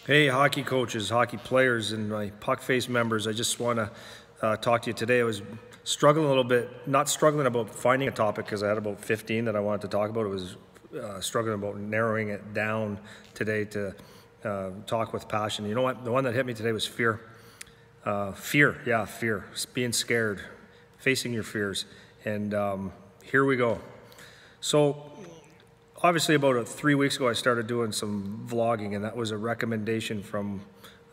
Hey, hockey coaches, hockey players, and my puck face members. I just want to talk to you today. I was struggling a little bit, not struggling about finding a topic because I had about 15 that I wanted to talk about. It was struggling about narrowing it down today to talk with passion. You know what? The one that hit me today was fear. Fear. Being scared, facing your fears. And here we go. So, obviously, about 3 weeks ago, I started doing some vlogging, and that was a recommendation from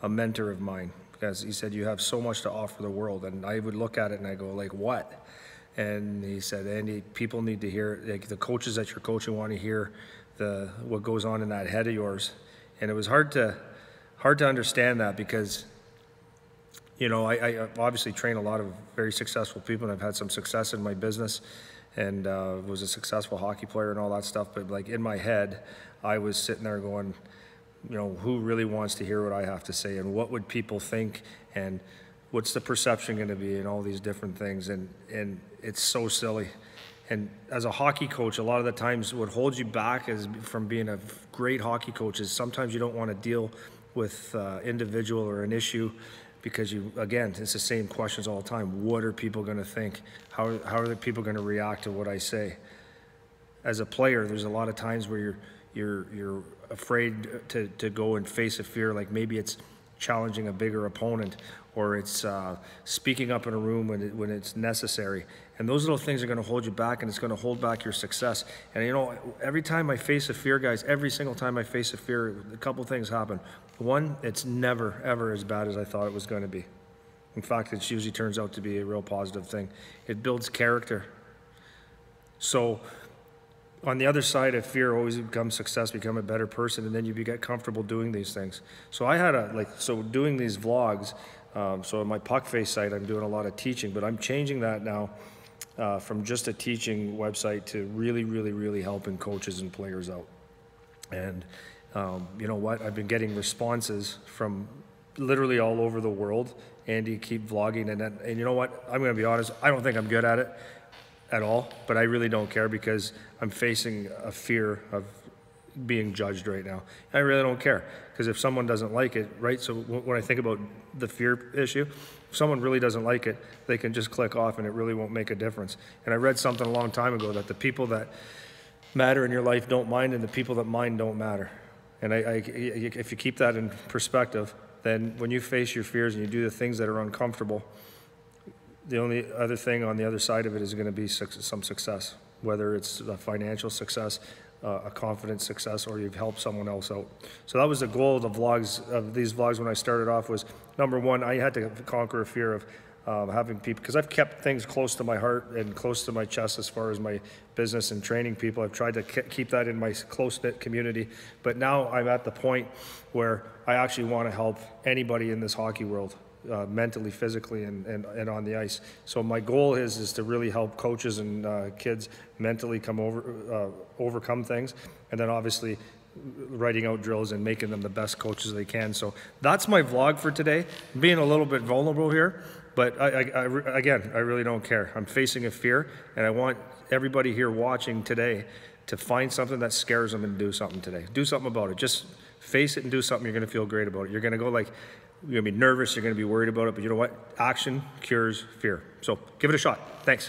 a mentor of mine, because he said, you have so much to offer the world. And I would look at it and I go, like, what? And he said, Andy, people need to hear it. Like, the coaches that you're coaching want to hear what goes on in that head of yours. And it was hard to understand that, because you know, I obviously train a lot of very successful people, and I've had some success in my business, and was a successful hockey player and all that stuff. But like in my head, I was sitting there going, you know, who really wants to hear what I have to say, and what would people think, and what's the perception going to be, and all these different things. And it's so silly. And as a hockey coach, a lot of the times what holds you back from being a great hockey coach is sometimes you don't want to deal with individual or an issue, because again, it's the same questions all the time. What are people going to think? How are the people going to react to what I say? As a player, there's a lot of times where you're afraid to go and face a fear, like maybe it's challenging a bigger opponent, or it's speaking up in a room when it's necessary. And those little things are going to hold you back, and it's going to hold back your success. And you know, every time I face a fear, guys, every single time I face a fear, a couple things happen. One, it's never, ever as bad as I thought it was going to be. In fact, it usually turns out to be a real positive thing. It builds character. So on the other side of fear always becomes success, become a better person, and then you get comfortable doing these things. So I had doing these vlogs, so on my puck face site, I'm doing a lot of teaching, but I'm changing that now from just a teaching website to really helping coaches and players out. And you know what? I've been getting responses from literally all over the world. Andy, keep vlogging. And you know what? I'm going to be honest. I don't think I'm good at it at all, but I really don't care, because I'm facing a fear of being judged right now. I really don't care, because if someone doesn't like it, right? So when I think about the fear issue, if someone really doesn't like it, they can just click off and it really won't make a difference. And I read something a long time ago that the people that matter in your life don't mind, and the people that mind don't matter. And if you keep that in perspective, then when you face your fears and you do the things that are uncomfortable, the only other thing on the other side of it is going to be some success, whether it's a financial success, a confidence success, or you've helped someone else out. So that was the goal of these vlogs when I started off, was number one, I had to conquer a fear of having people, because I've kept things close to my heart and close to my chest as far as my business and training people. I've tried to keep that in my close-knit community, but now I'm at the point where I actually want to help anybody in this hockey world, mentally, physically, and on the ice. So my goal is to really help coaches and kids mentally overcome things, and then obviously writing out drills and making them the best coaches they can. So that's my vlog for today. I'm being a little bit vulnerable here, but again, I really don't care. I'm facing a fear, and I want everybody here watching today to find something that scares them and do something today. Do something about it. Just face it and do something. You're going to feel great about it. You're going to go like, you're going to be nervous, you're going to be worried about it, but you know what? Action cures fear. So give it a shot. Thanks.